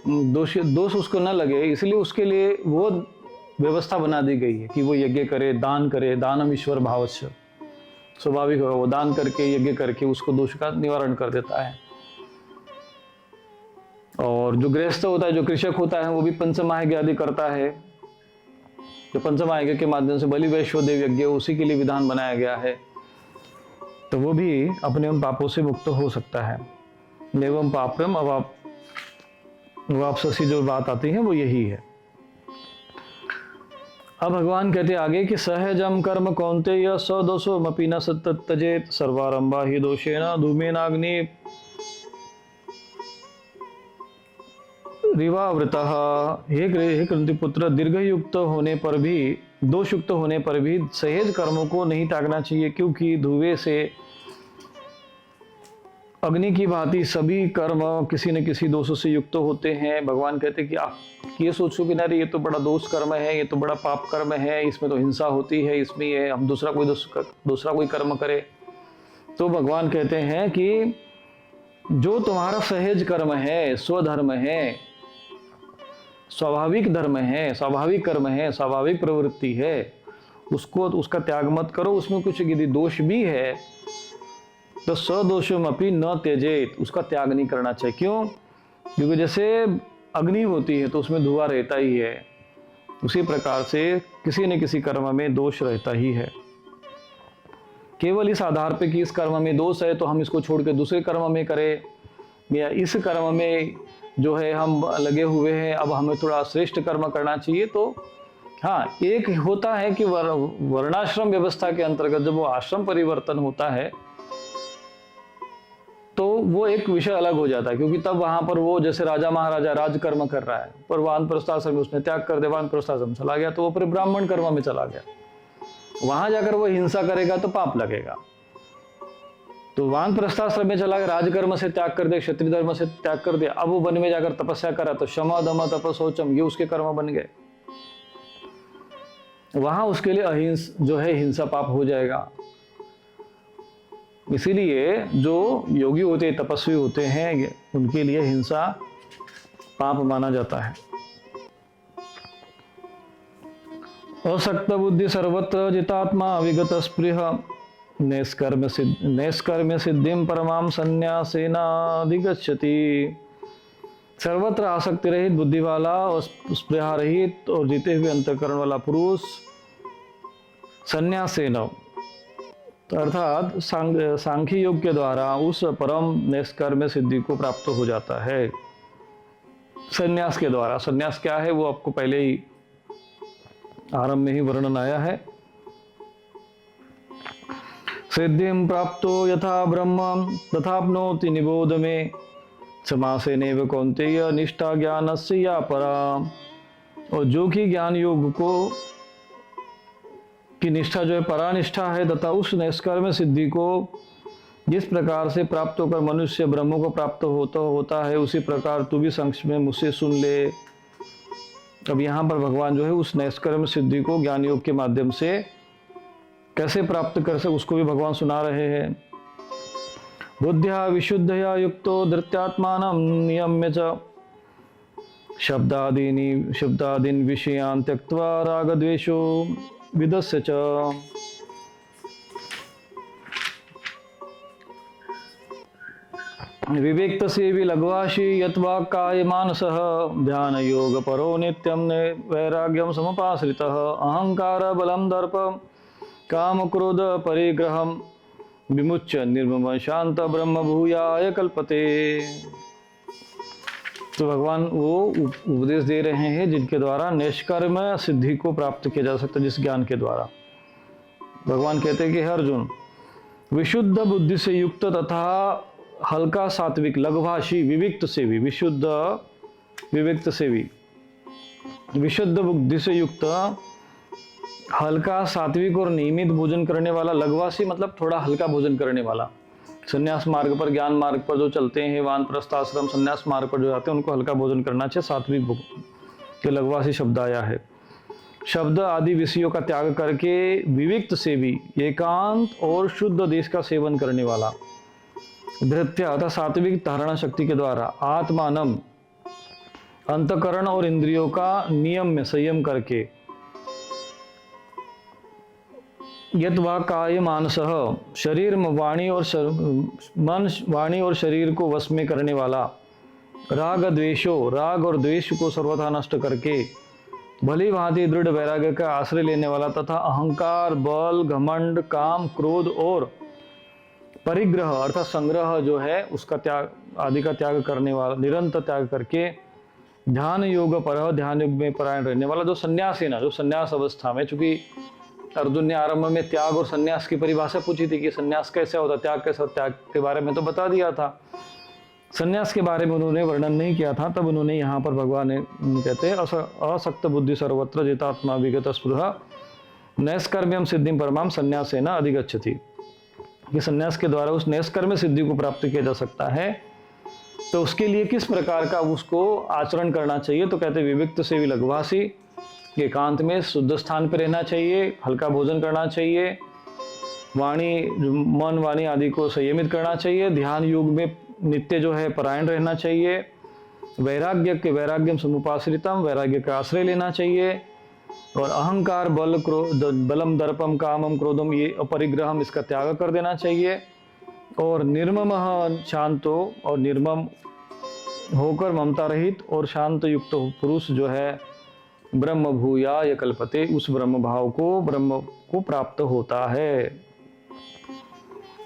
Speaker 1: दोष उसको न लगे, इसलिए उसके लिए वो व्यवस्था बना दी गई है कि वो यज्ञ करे, दानम ईश्वर भावस्य, स्वाभाविक होगा वो दान करके यज्ञ करके उसको दोष का निवारण कर देता है। और जो गृहस्थ होता है, जो कृषक होता है, वो भी पंचमायज्ञ आदि करता है। जो पंचमायज्ञ के माध्यम से बलि वैश्व देव यज्ञ, उसी के लिए विधान बनाया गया है, तो वो भी अपने उन पापों से मुक्त हो सकता है। एवं पापम वापसी जो बात आती है वो यही है। अब भगवान कहते आगे कि सहजम कर्म कौन्तेय सदोषोमपि न तत्यजेत सर्वारंभा ही दोषेण धूमेनाग्नि रिवावृतः। हे कुंती पुत्र, दीर्घयुक्त होने पर भी, दोषयुक्त होने पर भी सहज कर्मों को नहीं त्यागना चाहिए, क्योंकि धुएं से अग्नि की भांति सभी कर्म किसी न किसी दोषों से युक्त होते हैं। भगवान कहते कि आप ये सोचो कि नहीं ये तो बड़ा दोष कर्म है, ये तो बड़ा पाप कर्म है, इसमें तो हिंसा होती है, इसमें ये हम दूसरा कोई कर्म करे, तो भगवान कहते हैं कि जो तुम्हारा सहज कर्म है, स्वधर्म है, स्वाभाविक धर्म है, स्वाभाविक कर्म है, स्वाभाविक प्रवृत्ति है, उसको उसका त्याग मत करो। उसमें कुछ यदि दोष भी है तो सदोषम अपि न त्यजेत, उसका त्याग नहीं करना चाहिए। क्यों? क्योंकि जैसे अग्नि होती है तो उसमें धुआं रहता ही है, उसी प्रकार से किसी न किसी कर्म में दोष रहता ही है। केवल इस आधार पे कि इस कर्म में दोष है तो हम इसको छोड़ के दूसरे कर्म में करें, या इस कर्म में जो है हम लगे हुए हैं, अब हमें थोड़ा श्रेष्ठ कर्म करना चाहिए। तो हाँ, एक होता है कि वर्णाश्रम व्यवस्था के अंतर्गत जब वो आश्रम परिवर्तन होता है तो वो एक विषय अलग हो जाता है, क्योंकि तब वहां पर वो जैसे राजा महाराजा राजकर्म कर रहा है, पर वानप्रस्थाश्रम में उसने त्याग कर दिया, वानप्रस्थाश्रम चला गया तो वो फिर ब्राह्मण कर्म में चला गया। वहां जाकर वो हिंसा करेगा तो पाप लगेगा। तो वानप्रस्थाश्रम में चला गया, राजकर्म से त्याग कर दिया, क्षत्रिय धर्म से त्याग कर दिया, अब वो वन में जाकर तपस्या करा तो शम दम तप शौचम ये उसके कर्म बन गए। वहां उसके लिए अहिंस जो है हिंसा पाप हो जाएगा। इसीलिए जो योगी होते हैं, तपस्वी होते हैं, उनके लिए हिंसा पाप माना जाता है। असक्त बुद्धि सर्वत्र जितात्मा विगत स्पृह नैष्कर्म्य सिद्धिम परमाम संन्यासेनाधिगच्छति। सर्वत्र आसक्ति रहित, बुद्धि वाला और स्पृहा रहित और जीते हुए अंतःकरण वाला पुरुष संन्यासेन अर्थात सांख्य योग के द्वारा उस परम नैष्कर्म्य सिद्धि को प्राप्त हो जाता है संन्यास के द्वारा। संन्यास क्या है वो आपको पहले ही आरंभ में ही वर्णन आया है। सिद्धिं प्राप्तो यथा ब्रह्म तथाप्नोति निबोध में समासेनैव कौन्तेय निष्ठा ज्ञानस्य या परा। और जो कि ज्ञान योग को की निष्ठा जो है परानिष्ठा है, तथा उस नैष्कर्म्य सिद्धि को जिस प्रकार से प्राप्त होकर मनुष्य ब्रह्म को प्राप्त होता है, उसी प्रकार तू भी संक्षेप में मुझसे सुन ले। अब यहाँ पर भगवान जो है उस नैष्कर्म्य सिद्धि को ज्ञान योग के माध्यम से कैसे प्राप्त कर सके उसको भी भगवान सुना रहे हैं। बुद्ध्या विशुद्धया युक्तो धृत्यात्मानं नियम्य च शब्दादीन विषयान् त्यक्त्वा रागद्वेषो विदस्य च। विवेक्त से भी लघ्वाशी यत्वा काय मानसः ध्यान योग परो नित्यम वैराग्यम समुपाश्रितः अहंकार बलम दर्प काम क्रोध परिग्रहम विमुच्य निर्मम शांत ब्रह्म भूयाय कल्पते। तो भगवान वो उपदेश दे रहे हैं जिनके द्वारा निष्कर्म्य सिद्धि को प्राप्त किया जा सकता है, जिस ज्ञान के द्वारा। भगवान कहते हैं कि हे अर्जुन, विशुद्ध बुद्धि से युक्त तथा हल्का सात्विक लघुभाषी विविक्त से भी विशुद्ध विविक्त से भी विशुद्ध बुद्धि से युक्त हल्का सात्विक और नियमित भोजन करने वाला, लघुभाषी मतलब थोड़ा हल्का भोजन करने वाला। संन्यास मार्ग पर, ज्ञान मार्ग पर जो चलते हैं, वानप्रस्थ आश्रम संन्यास मार्ग पर जो जाते हैं, उनको हल्का भोजन करना चाहिए। सात्विक के लघुभाषी शब्द आया है। शब्द आदि विषयों का त्याग करके विविक्त से भी एकांत और शुद्ध देश का सेवन करने वाला, धृत्य अर्थात सात्विक धारणा शक्ति के द्वारा आत्मानम अंतकरण और इंद्रियों का नियम में संयम करके, यत्वा काय मानसः शरीर वाणी और मन वाणी और शरीर को वश में करने वाला, राग द्वेषो राग और द्वेष को सर्वथा नष्ट करके भली भांति दृढ़ वैराग्य का आश्रय लेने वाला, तथा अहंकार बल घमंड काम क्रोध और परिग्रह अर्थात संग्रह जो है उसका त्याग आदि का त्याग करने वाला, निरंतर त्याग करके ध्यान योग पर, ध्यान योग में परायण रहने वाला, जो सन्यासी ना, जो सन्यास अवस्था में, चूंकि अर्जुन ने आरंभ में त्याग और सन्यास की परिभाषा पूछी थी कि सन्यास कैसे होता, त्याग कैसे होता, त्याग के बारे में तो बता दिया था, सन्यास के बारे में उन्होंने वर्णन नहीं किया था। तब उन्होंने यहाँ पर भगवान ने कहते हैं असक्त बुद्धि सर्वत्र जितात्मा विगत स्पृहा नैष्कर्म्यम सिद्धिम परमाम संन्यासेन अधिगच्छति। कि सन्यास के द्वारा उस नैष्कर्म्य सिद्धि को प्राप्त किया जा सकता है। तो उसके लिए किस प्रकार का उसको आचरण करना चाहिए, तो कहते विविक्त से भी लघुभाषी, एकांत में शुद्ध स्थान पर रहना चाहिए, हल्का भोजन करना चाहिए, वाणी, मन वाणी आदि को संयमित करना चाहिए। ध्यान योग में नित्य जो है परायण रहना चाहिए। वैराग्यम समुपाश्रितम, वैराग्य का आश्रय लेना चाहिए। और अहंकार, बलम, दर्पम, कामम, क्रोधम, ये अपरिग्रहम, इसका त्याग कर देना चाहिए। और निर्मम शांतो, और निर्मम होकर ममता रहित और शांत युक्त पुरुष जो है ब्रह्म भूयाय कल्पते, उस ब्रह्म भाव को, ब्रह्म को प्राप्त होता है।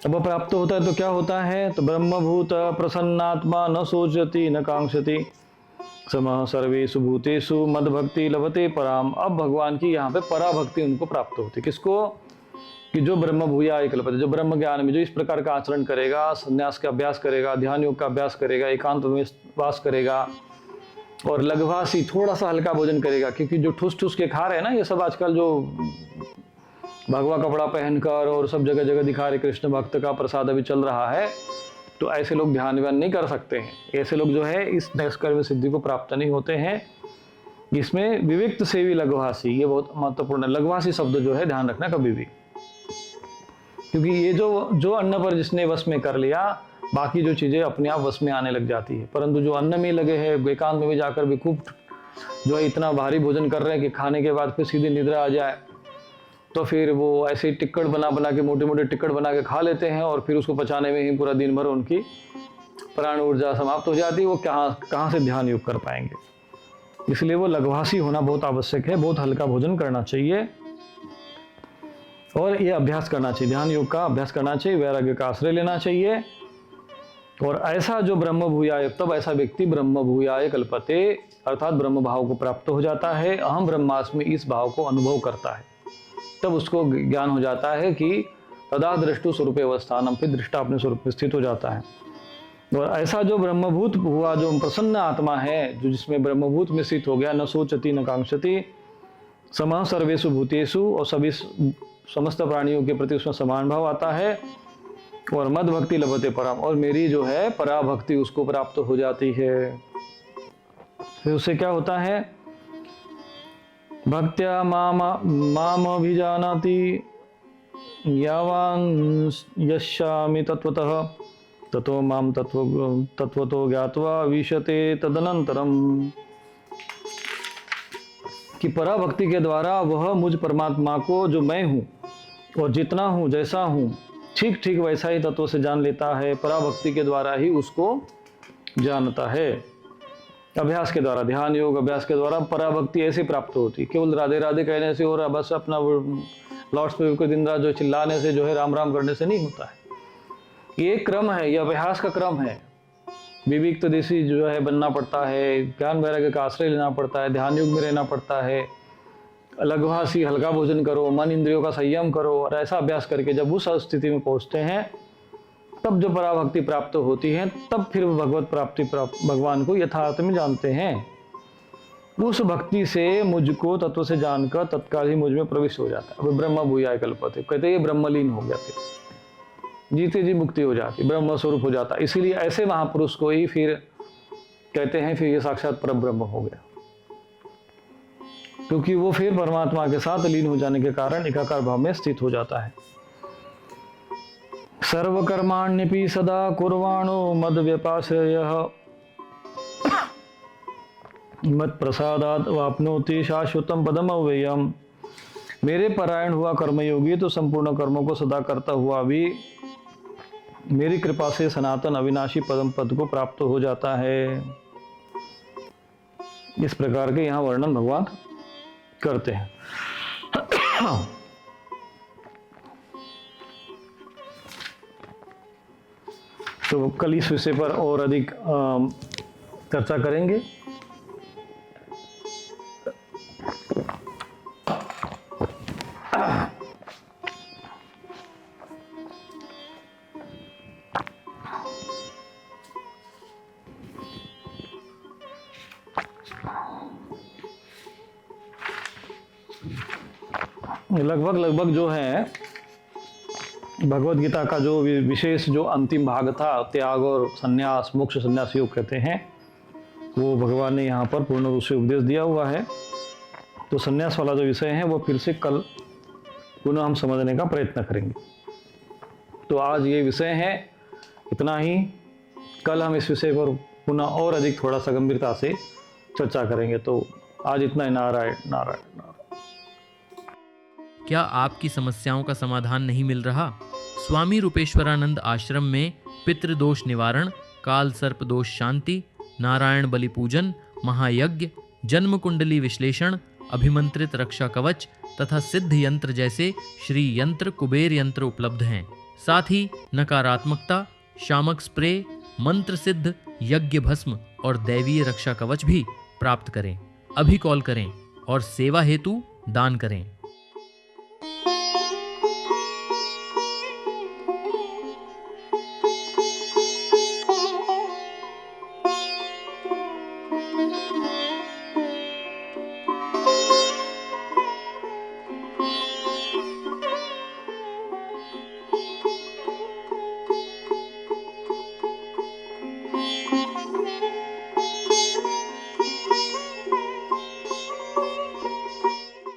Speaker 1: अब प्राप्त होता है तो क्या होता है? तो ब्रह्मभूत प्रसन्नात्मा, न सोचती न कांक्षति, समः सर्वेषु भूतेषु मद भक्ति लभते पराम। अब भगवान की यहाँ पे पराभक्ति उनको प्राप्त होती। किसको? कि जो ब्रह्म भूयाय कल्पते, जो ब्रह्म ज्ञान में जो इस प्रकार का आचरण करेगा, संन्यास का अभ्यास करेगा, ध्यान योग का अभ्यास करेगा, एकांत में वास करेगा, और लघुभाषी, थोड़ा सा हल्का भोजन करेगा। क्योंकि जो ठूस ठूस के खा रहे हैं ना ये सब आजकल, जो भगवा कपड़ा पहनकर और सब जगह जगह दिखा रहे कृष्ण भक्त का प्रसाद अभी चल रहा है, तो ऐसे लोग ध्यान व्यान नहीं कर सकते हैं। ऐसे लोग जो है इस नैष्कर्म्य सिद्धि को प्राप्त नहीं होते हैं। इसमें विविक्त सेवी लघुभाषी, ये बहुत महत्वपूर्ण है। लघुभाषी शब्द जो है ध्यान रखना कभी भी, क्योंकि ये जो अन्न पर जिसने वश में कर लिया, बाकी जो चीजें अपने आप वश में आने लग जाती है। परंतु जो अन्न में लगे हैं, एकांत में भी जाकर भी खूब जो है इतना भारी भोजन कर रहे हैं कि खाने के बाद फिर सीधी निद्रा आ जाए, तो फिर वो ऐसे टिक्कड़ बना के, मोटे मोटे टिक्कड़ बना के खा लेते हैं, और फिर उसको पचाने में ही पूरा दिन भर उनकी प्राण ऊर्जा समाप्त हो जाती है। वो कहाँ से ध्यान योग कर पाएंगे। इसलिए वो लघुभाषी होना बहुत आवश्यक है। बहुत हल्का भोजन करना चाहिए और ये अभ्यास करना चाहिए, ध्यान योग का अभ्यास करना चाहिए, वैराग्य का आश्रय लेना चाहिए। और ऐसा जो ब्रह्म भूयाय, तब ऐसा व्यक्ति ब्रह्म भूयाय कल्पते, अर्थात ब्रह्म भाव को प्राप्त हो जाता है। अहम ब्रह्मास्मि, इस भाव को अनुभव करता है। तब उसको ज्ञान हो जाता है कि तदा दृष्टु स्वरूपे अवस्थानम, फिर दृष्टा अपने स्वरूप में स्थित हो जाता है। और ऐसा जो ब्रह्मभूत हुआ, जो प्रसन्न आत्मा है, जो जिसमें ब्रह्मभूत में स्थित हो गया, न सोचती न कांक्षति, समः सर्वेषु भूतेषु, और सभी समस्त प्राणियों के प्रति उसमें समान भाव आता है। और मद भक्ति लभते पराम, और मेरी जो है पराभक्ति उसको प्राप्त हो जाती है। फिर उससे क्या होता है? भक्त्या माम अभिजानाति यावान् यस्यामि तत्वतः, ततो माम तत्वतो ज्ञात्वा विशते तदनंतरम। कि पराभक्ति के द्वारा वह मुझ परमात्मा को, जो मैं हूँ और जितना हूँ, जैसा हूँ, ठीक ठीक वैसा ही तत्व से जान लेता है। पराभक्ति के द्वारा ही उसको जानता है। अभ्यास के द्वारा, ध्यान योग अभ्यास के द्वारा पराभक्ति ऐसे प्राप्त होती। केवल राधे राधे कहने से और बस अपना लॉर्ड स्पीकर को दिन रात जो चिल्लाने से, जो है राम राम करने से नहीं होता है। ये क्रम है, ये अभ्यास का क्रम है। विविक्त देशी जो है बनना पड़ता है, ज्ञान वैराग्य का आश्रय लेना पड़ता है, ध्यान योग में रहना पड़ता है, लघुभाषी, हल्का भोजन करो, मन इंद्रियों का संयम करो। और ऐसा अभ्यास करके जब उस स्थिति में पहुंचते हैं, तब जो पराभक्ति प्राप्त होती है, तब फिर भगवत प्राप्ति भगवान को यथार्थ में जानते हैं। उस भक्ति से मुझको तत्व से जानकर तत्काल ही मुझ में प्रवेश हो जाता है। अब ब्रह्म भूयाय कल्पते, कहते ये ब्रह्मलीन हो गया, फिर जीते जी मुक्ति हो जाती, ब्रह्म स्वरूप हो जाता। इसीलिए ऐसे महापुरुष को ही फिर कहते हैं फिर ये साक्षात परब्रह्म हो गया, क्योंकि वो फिर परमात्मा के साथ लीन हो जाने के कारण एकाकार भाव में स्थित हो जाता है। सर्वकर्माण्यपि सदा कुर्वाणो मद व्यपाश्रयः, मत प्रसादात् वाप्नोति शाश्वतम पदम अव्ययम्। मेरे परायण हुआ कर्मयोगी तो संपूर्ण कर्मों को सदा करता हुआ भी मेरी कृपा से सनातन अविनाशी पदम पद को प्राप्त हो जाता है। इस प्रकार के यहाँ वर्णन भगवान करते हैं। तो कल इस विषय पर और अधिक चर्चा करेंगे। लगभग जो है भगवत गीता का जो विशेष जो अंतिम भाग था, त्याग और संन्यास, मोक्ष संन्यास योग कहते हैं, वो भगवान ने यहाँ पर पूर्ण रूप से उपदेश दिया हुआ है। तो संन्यास वाला जो विषय है वो फिर से कल पुनः हम समझने का प्रयत्न करेंगे। तो आज ये विषय है, इतना ही। कल हम इस विषय पर पुनः और अधिक थोड़ा सा गंभीरता से चर्चा करेंगे। तो आज इतना ही। नारायण नारायण नारायण।
Speaker 2: क्या आपकी समस्याओं का समाधान नहीं मिल रहा? स्वामी रूपेश्वरानंद आश्रम में पितृदोष निवारण, काल सर्प दोष शांति, नारायण बलि पूजन, महायज्ञ, जन्म कुंडली विश्लेषण, अभिमंत्रित रक्षा कवच तथा सिद्ध यंत्र जैसे श्री यंत्र, कुबेर यंत्र उपलब्ध हैं। साथ ही नकारात्मकता, शामक स्प्रे, मंत्र सिद्ध यज्ञ भस्म और दैवीय रक्षा कवच भी प्राप्त करें। अभी कॉल करें और सेवा हेतु दान करें।